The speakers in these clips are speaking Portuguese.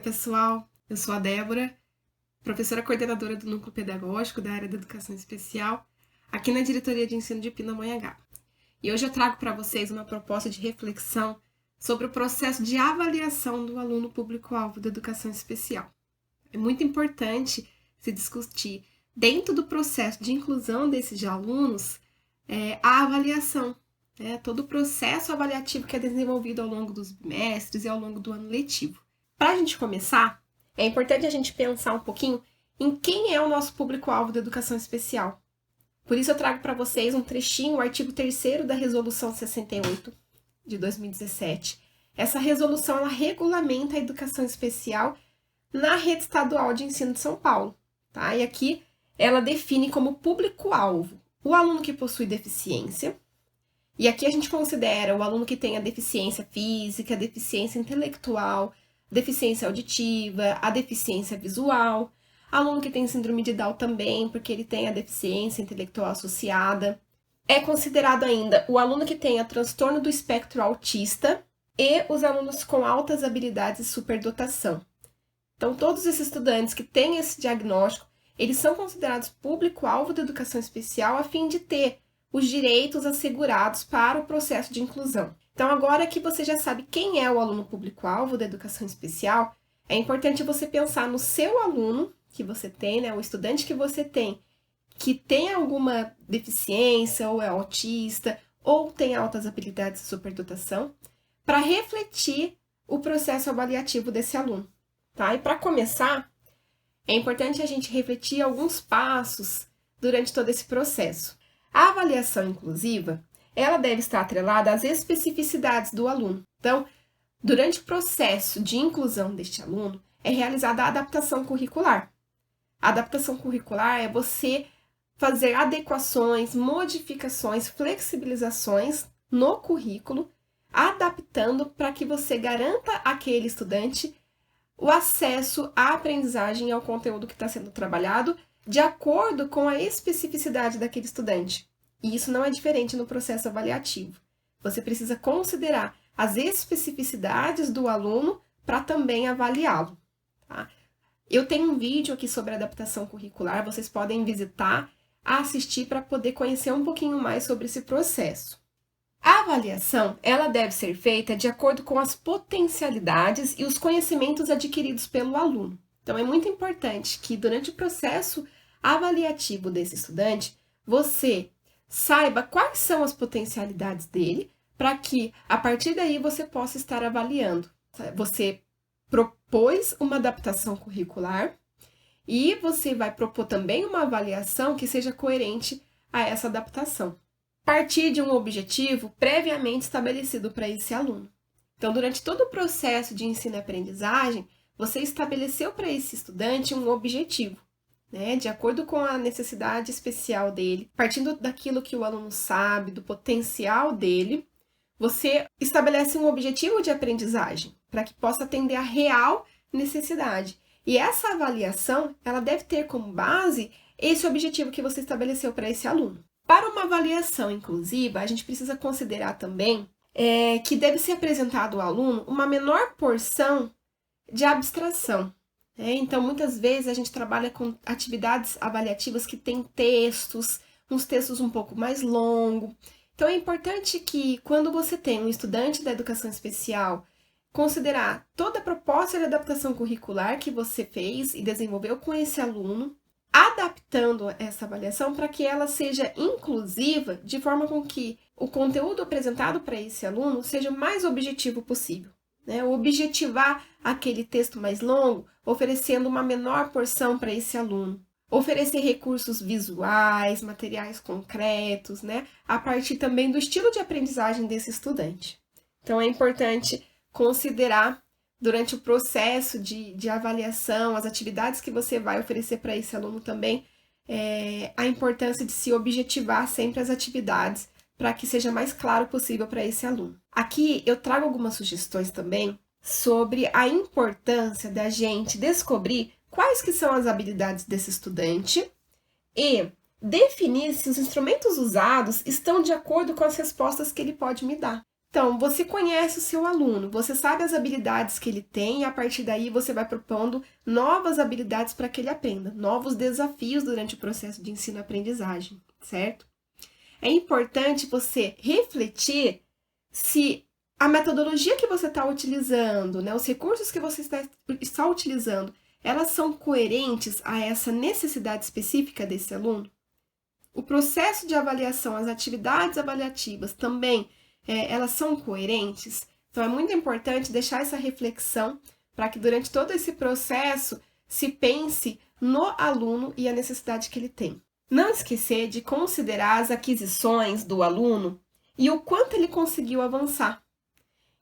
pessoal, eu sou a Débora, professora coordenadora do Núcleo Pedagógico da área da Educação Especial, aqui na Diretoria de Ensino de Pindamonhangaba. E hoje eu trago para vocês uma proposta de reflexão sobre o processo de avaliação do aluno público-alvo da Educação Especial. É muito importante se discutir, dentro do processo de inclusão desses alunos, a avaliação, todo o processo avaliativo que é desenvolvido ao longo dos bimestres e ao longo do ano letivo. Para a gente começar, é importante a gente pensar um pouquinho em quem é o nosso público-alvo da Educação Especial. Por isso eu trago para vocês um trechinho, o artigo 3º da Resolução 68, de 2017. Essa resolução, ela regulamenta a educação especial na rede estadual de ensino de São Paulo, tá? E aqui ela define como público-alvo o aluno que possui deficiência, e aqui a gente considera o aluno que tem a deficiência física, deficiência intelectual, deficiência auditiva, a deficiência visual, aluno que tem síndrome de Down também, porque ele tem a deficiência intelectual associada. É considerado ainda o aluno que tem a transtorno do espectro autista e os alunos com altas habilidades e superdotação. Então, todos esses estudantes que têm esse diagnóstico, eles são considerados público-alvo da educação especial a fim de ter os direitos assegurados para o processo de inclusão. Então, agora que você já sabe quem é o aluno público-alvo da educação especial, é importante você pensar no seu aluno que você tem, o estudante que você tem, que tem alguma deficiência, ou é autista, ou tem altas habilidades de superdotação, para refletir o processo avaliativo desse aluno. Tá? E para começar, é importante a gente refletir alguns passos durante todo esse processo. A avaliação inclusiva, ela deve estar atrelada às especificidades do aluno. Então, durante o processo de inclusão deste aluno, é realizada a adaptação curricular. A adaptação curricular é você fazer adequações, modificações, flexibilizações no currículo, adaptando para que você garanta àquele estudante o acesso à aprendizagem e ao conteúdo que está sendo trabalhado de acordo com a especificidade daquele estudante. E isso não é diferente no processo avaliativo. Você precisa considerar as especificidades do aluno para também avaliá-lo. Tá? Eu tenho um vídeo aqui sobre adaptação curricular, vocês podem visitar, assistir para poder conhecer um pouquinho mais sobre esse processo. A avaliação, ela deve ser feita de acordo com as potencialidades e os conhecimentos adquiridos pelo aluno. Então, é muito importante que durante o processo avaliativo desse estudante, você saiba quais são as potencialidades dele, para que, a partir daí, você possa estar avaliando. Você propôs uma adaptação curricular e você vai propor também uma avaliação que seja coerente a essa adaptação. Partir de um objetivo previamente estabelecido para esse aluno. Então, durante todo o processo de ensino e aprendizagem, você estabeleceu para esse estudante um objetivo, de acordo com a necessidade especial dele, partindo daquilo que o aluno sabe, do potencial dele, você estabelece um objetivo de aprendizagem para que possa atender a real necessidade. E essa avaliação, ela deve ter como base esse objetivo que você estabeleceu para esse aluno. Para uma avaliação inclusiva, a gente precisa considerar também que deve ser apresentado ao aluno uma menor porção de abstração. Então, muitas vezes, a gente trabalha com atividades avaliativas que têm textos, uns textos um pouco mais longos. Então, é importante que, quando você tem um estudante da educação especial, considerar toda a proposta de adaptação curricular que você fez e desenvolveu com esse aluno, adaptando essa avaliação para que ela seja inclusiva, de forma com que o conteúdo apresentado para esse aluno seja o mais objetivo possível. Objetivar aquele texto mais longo, oferecendo uma menor porção para esse aluno. Oferecer recursos visuais, materiais concretos, a partir também do estilo de aprendizagem desse estudante. Então, é importante considerar, durante o processo de avaliação, as atividades que você vai oferecer para esse aluno também, a importância de se objetivar sempre as atividades para que seja mais claro possível para esse aluno. Aqui eu trago algumas sugestões também sobre a importância da gente descobrir quais que são as habilidades desse estudante e definir se os instrumentos usados estão de acordo com as respostas que ele pode me dar. Então, você conhece o seu aluno, você sabe as habilidades que ele tem e a partir daí você vai propondo novas habilidades para que ele aprenda, novos desafios durante o processo de ensino-aprendizagem, certo? É importante você refletir se a metodologia que você está utilizando, né, os recursos que você está utilizando, elas são coerentes a essa necessidade específica desse aluno? O processo de avaliação, as atividades avaliativas também, elas são coerentes? Então, é muito importante deixar essa reflexão para que durante todo esse processo se pense no aluno e a necessidade que ele tem. Não esquecer de considerar as aquisições do aluno e o quanto ele conseguiu avançar.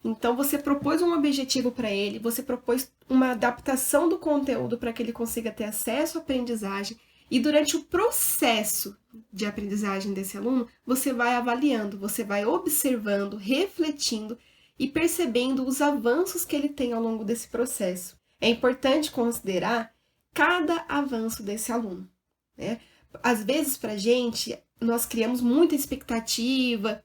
Então, você propôs um objetivo para ele, você propôs uma adaptação do conteúdo para que ele consiga ter acesso à aprendizagem, e durante o processo de aprendizagem desse aluno, você vai avaliando, você vai observando, refletindo e percebendo os avanços que ele tem ao longo desse processo. É importante considerar cada avanço desse aluno, né? Às vezes, para a gente, nós criamos muita expectativa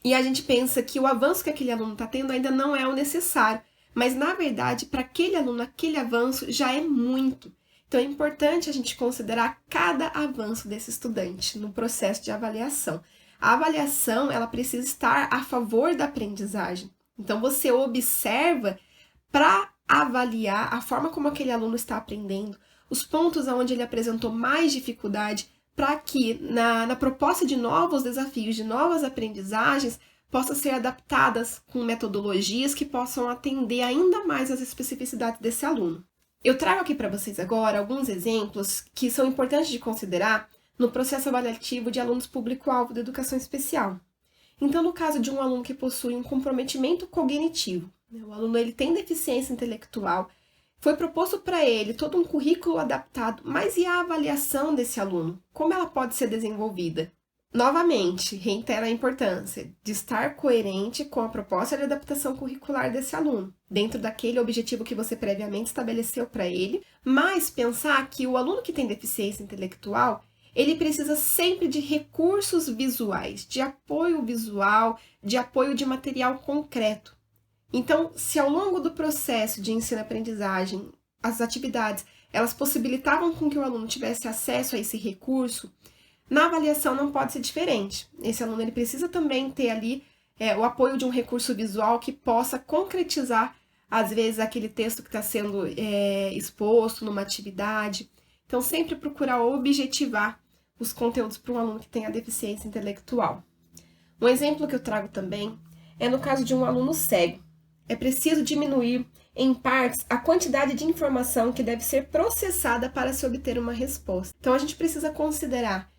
e a gente pensa que o avanço que aquele aluno está tendo ainda não é o necessário. Mas, na verdade, para aquele aluno, aquele avanço já é muito. Então, é importante a gente considerar cada avanço desse estudante no processo de avaliação. A avaliação, ela precisa estar a favor da aprendizagem. Então, você observa para avaliar a forma como aquele aluno está aprendendo, os pontos onde ele apresentou mais dificuldade, para que na proposta de novos desafios, de novas aprendizagens, possam ser adaptadas com metodologias que possam atender ainda mais às especificidades desse aluno. Eu trago aqui para vocês agora alguns exemplos que são importantes de considerar no processo avaliativo de alunos público-alvo da educação especial. Então, no caso de um aluno que possui um comprometimento cognitivo, o aluno ele tem deficiência intelectual, foi proposto para ele todo um currículo adaptado, mas e a avaliação desse aluno? Como ela pode ser desenvolvida? Novamente, reitero a importância de estar coerente com a proposta de adaptação curricular desse aluno, dentro daquele objetivo que você previamente estabeleceu para ele, mas pensar que o aluno que tem deficiência intelectual, ele precisa sempre de recursos visuais, de apoio visual, de apoio de material concreto. Então, se ao longo do processo de ensino-aprendizagem, as atividades, elas possibilitavam com que o aluno tivesse acesso a esse recurso, na avaliação não pode ser diferente. Esse aluno ele precisa também ter ali o apoio de um recurso visual que possa concretizar, às vezes, aquele texto que está sendo exposto numa atividade. Então, sempre procurar objetivar os conteúdos para um aluno que tem a deficiência intelectual. Um exemplo que eu trago também é no caso de um aluno cego. É preciso diminuir, em partes, a quantidade de informação que deve ser processada para se obter uma resposta. Então, a gente precisa considerar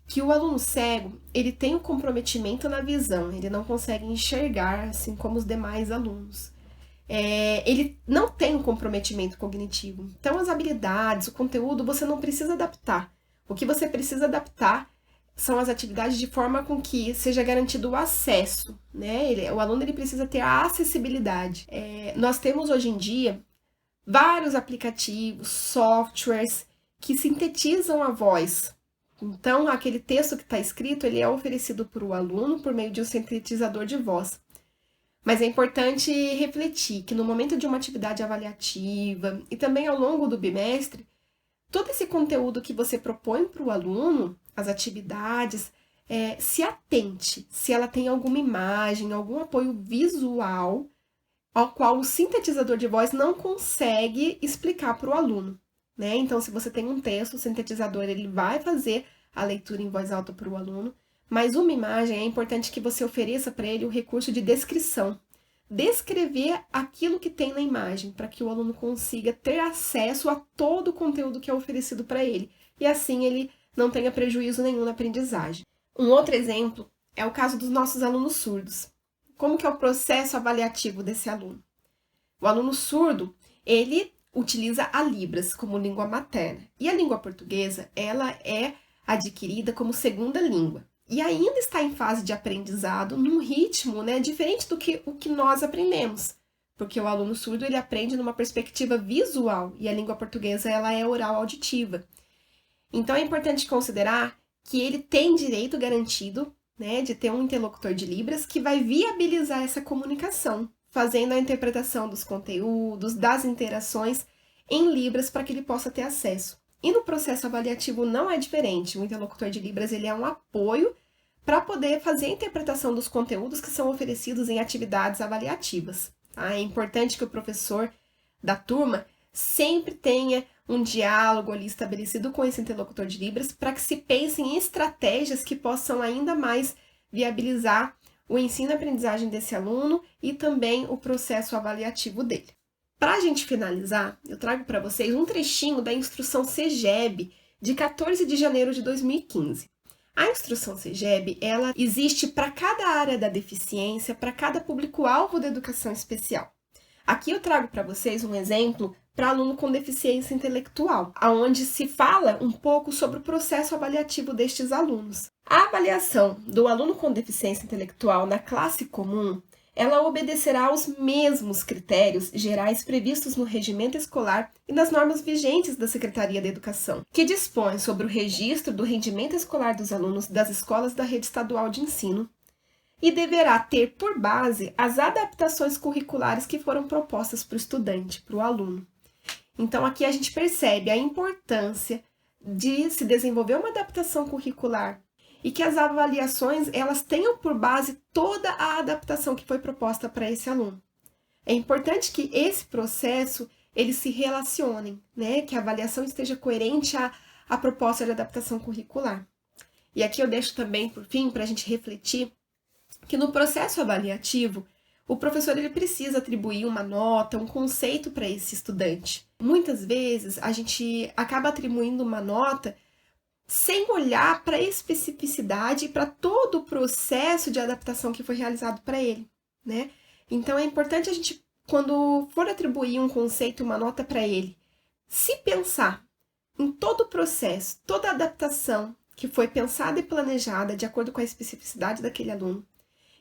que o aluno cego, ele tem um comprometimento na visão, ele não consegue enxergar, assim como os demais alunos. Ele não tem um comprometimento cognitivo. Então, as habilidades, o conteúdo, você não precisa adaptar. O que você precisa adaptar são as atividades de forma com que seja garantido o acesso, né? O aluno ele precisa ter a acessibilidade. Nós temos hoje em dia vários aplicativos, softwares que sintetizam a voz. Então, aquele texto que está escrito, ele é oferecido para o aluno por meio de um sintetizador de voz. Mas é importante refletir que no momento de uma atividade avaliativa e também ao longo do bimestre, todo esse conteúdo que você propõe para o aluno, as atividades, se atente se ela tem alguma imagem, algum apoio visual ao qual o sintetizador de voz não consegue explicar para o aluno, né? Então, se você tem um texto, o sintetizador ele vai fazer a leitura em voz alta para o aluno, mas uma imagem é importante que você ofereça para ele o recurso de descrição. Descrever aquilo que tem na imagem, para que o aluno consiga ter acesso a todo o conteúdo que é oferecido para ele, e assim ele não tenha prejuízo nenhum na aprendizagem. Um outro exemplo é o caso dos nossos alunos surdos. Como que é o processo avaliativo desse aluno? O aluno surdo, ele utiliza a Libras como língua materna, e a língua portuguesa, ela é adquirida como segunda língua. E ainda está em fase de aprendizado, num ritmo, né, diferente do que o que nós aprendemos. Porque o aluno surdo, ele aprende numa perspectiva visual, e a língua portuguesa, ela é oral auditiva. Então, é importante considerar que ele tem direito garantido né, de ter um interlocutor de Libras que vai viabilizar essa comunicação, fazendo a interpretação dos conteúdos, das interações em Libras para que ele possa ter acesso. E no processo avaliativo não é diferente. O interlocutor de Libras ele é um apoio para poder fazer a interpretação dos conteúdos que são oferecidos em atividades avaliativas. Tá? É importante que o professor da turma sempre tenha um diálogo ali estabelecido com esse interlocutor de Libras para que se pense em estratégias que possam ainda mais viabilizar o ensino e aprendizagem desse aluno e também o processo avaliativo dele. Para a gente finalizar, eu trago para vocês um trechinho da instrução CEGEB de 14 de janeiro de 2015. A instrução CEGEB, ela existe para cada área da deficiência, para cada público-alvo da educação especial. Aqui eu trago para vocês um exemplo para aluno com deficiência intelectual, onde se fala um pouco sobre o processo avaliativo destes alunos. A avaliação do aluno com deficiência intelectual na classe comum, ela obedecerá aos mesmos critérios gerais previstos no regimento escolar e nas normas vigentes da Secretaria da Educação, que dispõem sobre o registro do rendimento escolar dos alunos das escolas da rede estadual de ensino, e deverá ter por base as adaptações curriculares que foram propostas para o estudante, para o aluno. Então, aqui a gente percebe a importância de se desenvolver uma adaptação curricular e que as avaliações elas tenham por base toda a adaptação que foi proposta para esse aluno. É importante que esse processo eles se relacionem, né? Que a avaliação esteja coerente à proposta de adaptação curricular. E aqui eu deixo também, por fim, para a gente refletir que no processo avaliativo, o professor ele precisa atribuir uma nota, um conceito para esse estudante. Muitas vezes, a gente acaba atribuindo uma nota sem olhar para a especificidade e para todo o processo de adaptação que foi realizado para ele, né? Então, é importante a gente, quando for atribuir um conceito, uma nota para ele, se pensar em todo o processo, toda a adaptação que foi pensada e planejada de acordo com a especificidade daquele aluno,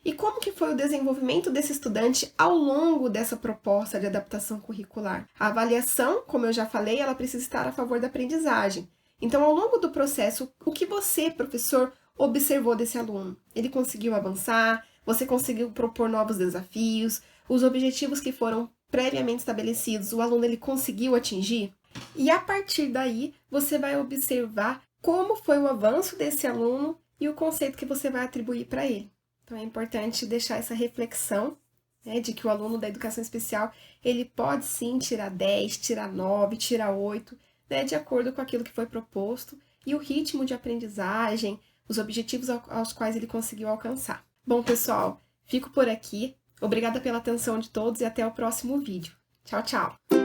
e como que foi o desenvolvimento desse estudante ao longo dessa proposta de adaptação curricular? A avaliação, como eu já falei, ela precisa estar a favor da aprendizagem. Então, ao longo do processo, o que você, professor, observou desse aluno? Ele conseguiu avançar? Você conseguiu propor novos desafios? Os objetivos que foram previamente estabelecidos, o aluno ele conseguiu atingir? E a partir daí, você vai observar como foi o avanço desse aluno e o conceito que você vai atribuir para ele. Então, é importante deixar essa reflexão, né, de que o aluno da educação especial, ele pode sim tirar 10, tirar 9, tirar 8, né, de acordo com aquilo que foi proposto e o ritmo de aprendizagem, os objetivos aos quais ele conseguiu alcançar. Bom, pessoal, fico por aqui. Obrigada pela atenção de todos e até o próximo vídeo. Tchau, tchau!